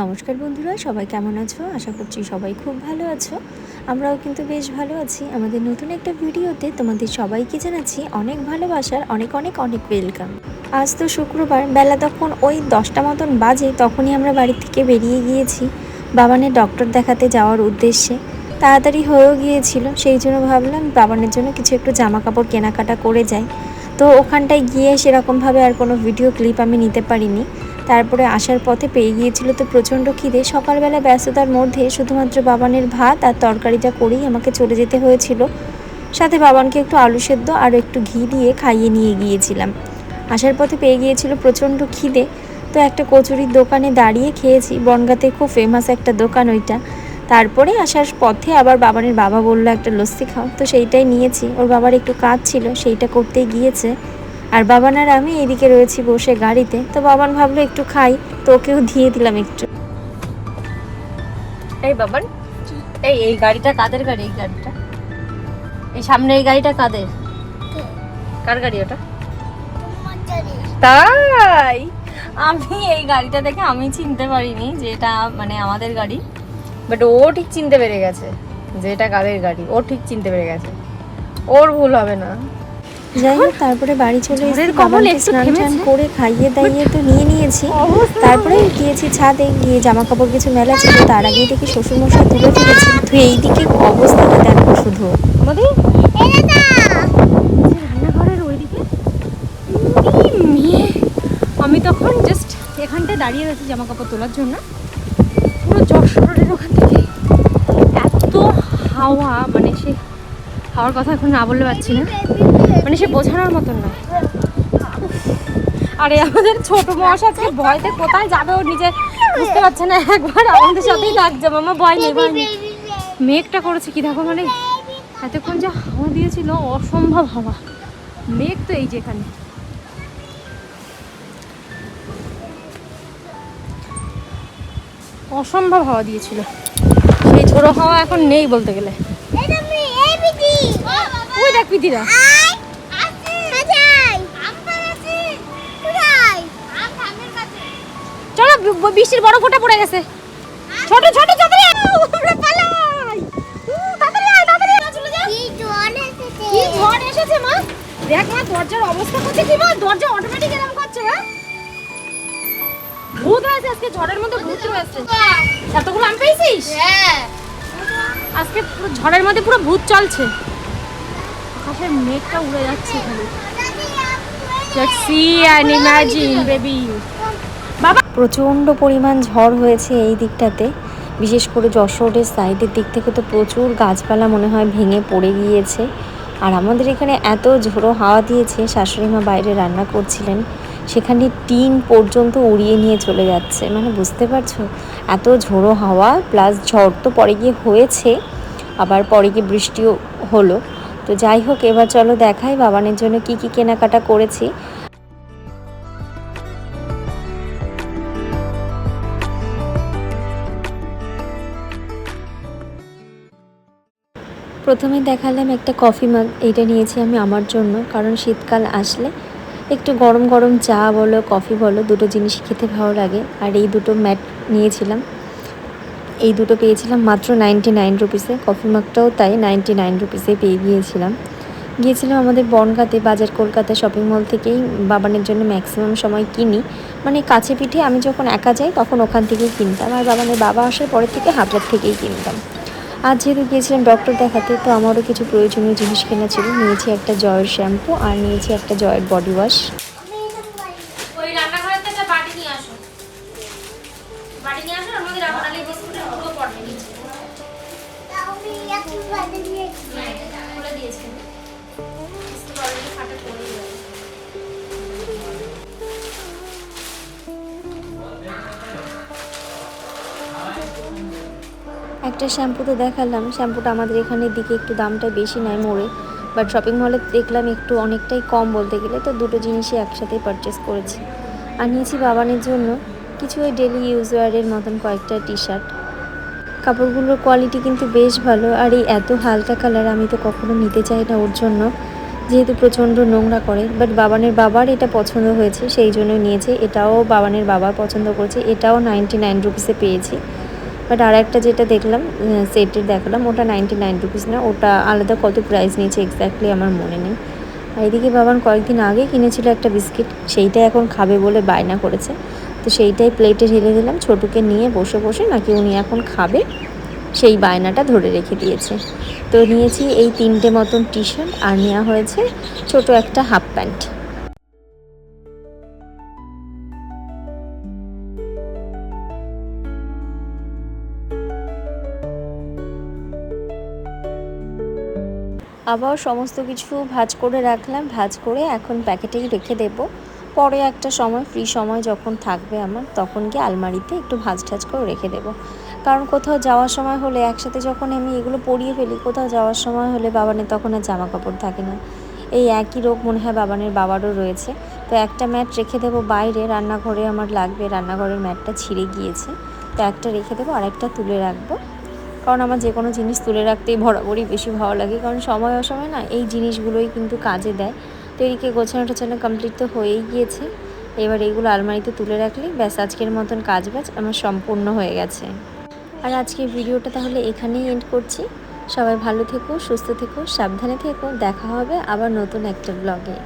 নমস্কার বন্ধুরা, সবাই কেমন আছো? আশা করছি সবাই খুব ভালো আছো। আমরাও কিন্তু বেশ ভালো আছি। আমাদের নতুন একটা ভিডিওতে তোমাদের সবাইকে জানাচ্ছি অনেক ভালোবাসার অনেক অনেক অনেক ওয়েলকাম। আজ তো শুক্রবার, বেলা তখন ওই 10টা মতন বাজে। তখনই আমরা বাড়ি থেকে বেরিয়ে গিয়েছি বাবানের ডক্টর দেখাতে যাওয়ার উদ্দেশ্যে। তাড়াতাড়ি হয়েও গিয়েছিল, সেই জন্য ভাবলাম বাবানের জন্য কিছু একটু জামা কাপড় কেনাকাটা করে যাই। তো ওখানটায় গিয়ে সেরকমভাবে আর কোনো ভিডিও ক্লিপ আমি নিতে পারিনি। তারপরে আসার পথে পেয়ে গিয়েছিল তো প্রচণ্ড খিদে। সকালবেলা ব্যস্ততার মধ্যে শুধুমাত্র বাবানের ভাত আর তরকারিটা করেই আমাকে চলে যেতে হয়েছিল। সাথে বাবানকে একটু আলু সেদ্ধ আর একটু ঘি দিয়ে খাইয়ে নিয়ে গিয়েছিলাম। আসার পথে পেয়ে গিয়েছিল প্রচণ্ড খিদে, তো একটা কচুরির দোকানে দাঁড়িয়ে খেয়েছি। বনগাঁতে খুব ফেমাস একটা দোকান ওইটা। তারপরে আসার পথে আবার বাবানের বাবা বললো একটা লস্যি খাও, তো সেইটাই নিয়েছি। ওর বাবার একটু কাজ ছিল, সেইটা করতেই গিয়েছে। আর বাবান আর আমি এদিকে রয়েছি বসে গাড়িতে। তো বাবান ভাবলো একটু খাই, তো ওকেও দিয়ে দিলাম একটু। এই বাবান, এই গাড়িটা কাদের গাড়ি? এই গাড়িটা, এই সামনে এই গাড়িটা কাদের? কার গাড়ি ওটা? তাই আমি এই গাড়িটা দেখে আমি চিনতে পারিনি যে এটা মানে আমাদের গাড়ি, বাট ও ঠিক চিনতে পেরে গেছে যে এটা কাদের গাড়ি। ও ঠিক চিনতে পেরে গেছে, ওর ভুল হবে না। যাই হোক, তারপরে বাড়ি চলে এসে স্নান টান করে খাইয়ে দাইয়ে তো নিয়ে নিয়েছি। তারপরে গিয়েছি ছাদে, গিয়ে জামা কাপড় কিছু মেলা ছিল। তার আগেই দেখি শ্বশুরমশাই তুলে তুলেছি। তো এইদিকে অবস্থাটা দেখো শুধু। রান্নাঘরের ওইদিকে আমি তখন জাস্ট এখানটায় দাঁড়িয়ে রয়েছি জামা কাপড় তোলার জন্য। পুরো যশোরের ওখান থেকে এত হাওয়া, মানে সে হাওয়ার কথা এখন না বললে পারছি না, মানে সে বোঝানোর মতন না। আরে আমাদের ছোট মহাশয় আজকে ভয়তে কোথায় যাবে ও নিজে বুঝতে পারছে না। একবার আমাদের সাথেই থাকছে, মামা ভয় নেই ভয় নেই। মেঘটা করেছে কি দেখো, মানে এতক্ষণ যে হাওয়া দিয়েছিল অসম্ভব হাওয়া। মেঘ তো এই যে এখানে অসম্ভব হাওয়া দিয়েছিল, সেই ঝোড়ো হাওয়া এখন নেই বলতে গেলে। ওই দেখ পিদিরা, চলো বৃষ্টির বড় ফোঁটা পড়ে গেছে। ছোট ছোট চাদরে আমরা পালাই। তাড়াতাড়ি আয়, তাড়াতাড়ি চলে যা। কি ঝড় এসেছে মা, দেখ মা দরজার অবস্থা করছে কি মা, দরজা অটোমেটিক এরকম করছে। ভূত আছে আজকে, ঝড়ের মধ্যে ভূত রয়েছে। এতগুলো আম পেয়েছিস? হ্যাঁ, আজকে পুরো ঝড়ের মধ্যে পুরো ভূত চলছে। আকাশের মেঘটা উড়ে যাচ্ছে খালি। Just see and imagine baby. বাবা, প্রচণ্ড পরিমাণ ঝড় হয়েছে এই দিকটাতে, বিশেষ করে যশোরের সাইডের দিক থেকে তো প্রচুর গাছপালা মনে হয় ভেঙে পড়ে গিয়েছে। আর আমাদের এখানে এত ঝোড়ো হাওয়া দিয়েছে, শাশুড়ি মা বাইরে রান্না করছিলেন, সেখানে টিন পর্যন্ত উড়িয়ে নিয়ে চলে যাচ্ছে। মানে বুঝতে পারছো, এত ঝোড়ো হাওয়া প্লাস ঝড় তো পরে গিয়ে হয়েছে, আবার পরে গিয়ে বৃষ্টিও হলো। তো যাই হোক, এবার চলো দেখাই বাবানের জন্য কি কি কেনাকাটা করেছি। প্রথমে দেখালাম একটা কফি মাগ, এইটা নিয়েছি আমি আমার জন্য, কারণ শীতকাল আসলে একটু গরম গরম চা বলো কফি বলো দুটো জিনিস খেতে ভালো লাগে। আর এই দুটো ম্যাট নিয়েছিলাম, এই দুটো পেয়েছিলাম মাত্র 99 রুপিসে। কফি মাগটাও তাই 99 রুপিসে পেয়ে গিয়েছিলাম আমাদের বনগাঁতে বাজার কলকাতা শপিং মল থেকেই বাবানের জন্য ম্যাক্সিমাম সময় কিনি। মানে কাছে পিঠে আমি যখন একা যাই তখন ওখান থেকেই কিনতাম, আর বাবানের বাবা আসার পরের থেকে হাবড়ার থেকেই কিনতাম। আজ যেহেতু গিয়েছিলাম ডক্টর দেখাতে, তো আমারও কিছু প্রয়োজনীয় জিনিস কেনা ছিল। নিয়েছি একটা জয়ের শ্যাম্পু আর নিয়েছি একটা জয়ের বডি ওয়াশ। একটা শ্যাম্পু তো দেখালাম, শ্যাম্পুটা আমাদের এখানের দিকে একটু দামটা বেশি নেয় মোড়ে, বাট শপিং মলে দেখলাম একটু অনেকটাই কম বলতে গেলে। তো দুটো জিনিসই একসাথেই পারচেস করেছি। আর নিয়েছি বাবানের জন্য কিছু ওই ডেলি ইউজ ওয়ারের মতন কয়েকটা টি শার্ট। কাপড়গুলোর কোয়ালিটি কিন্তু বেশ ভালো, আর এই এত হালকা কালার আমি তো কখনো নিতে চাই না ওর জন্য। যেহেতু প্রচণ্ড নোংরা করে। বাট বাবানের বাবার এটা পছন্দ হয়েছে, সেই জন্য নিয়েছে। এটাও বাবানের বাবা পছন্দ করেছে, এটাও 99 রুপিসে পেয়েছি। বাট আর একটা যেটা দেখলাম সেটের দেখালাম, ওটা 99 রুপিস না, ওটা আলাদা কত প্রাইস নিয়েছে এক্স্যাক্টলি আমার মনে নেই। আর এদিকে বাবান কয়েকদিন আগে কিনেছিল একটা বিস্কিট, সেইটা এখন খাবে বলে বায়না করেছে। তো সেইটাই প্লেটে ঢেলে দিলাম, ছোটুকে নিয়ে বসে বসে নাকি উনি এখন খাবে, সেই বায়নাটা ধরে রেখে দিয়েছে। তো নিয়েছি এই 3টে মতন টি শার্ট, আর নেওয়া হয়েছে ছোট একটা হাফ প্যান্ট। আবার সমস্ত কিছু ভাঁজ করে রাখলাম, ভাঁজ করে এখন প্যাকেটেই রেখে দেব। পরে একটা সময় ফ্রি সময় যখন থাকবে আমার, তখন গিয়ে আলমারিতে একটু ভাঁজ ঠাজ করে রেখে দেব। কারণ কোথাও যাওয়ার সময় হলে একসাথে যখন আমি এগুলো পরিয়ে ফেলি, কোথাও যাওয়ার সময় হলে বাবানের তখন আর জামা কাপড় থাকে না। এই একই রোগ মনে হয় বাবানের বাবারও রয়েছে। তো একটা ম্যাট রেখে দেবো বাইরে, রান্নাঘরে আমার লাগবে, রান্নাঘরের ম্যাটটা ছিঁড়ে গিয়েছে। তো একটা রেখে দেবো, আর একটা তুলে রাখবো। কারণ আমার যে কোনো জিনিস তুলে রাখতেই বরাবরই বেশি ভালো লাগে, কারণ সময় অসময় না এই জিনিসগুলোই কিন্তু কাজে দেয়। তো এদিকে গোছানো টোছানো কমপ্লিট তো হয়েই গিয়েছে। এবার এইগুলো আলমারিতে তুলে রাখলেই ব্যাস, আজকের মতন কাজ বাজ আমার সম্পূর্ণ হয়ে গেছে। আর আজকের ভিডিওটা তাহলে এখানেই এন্ড করছি। সবাই ভালো থেকো, সুস্থ থেকো, সাবধানে থেকো। দেখা হবে আবার নতুন একটা ব্লগে।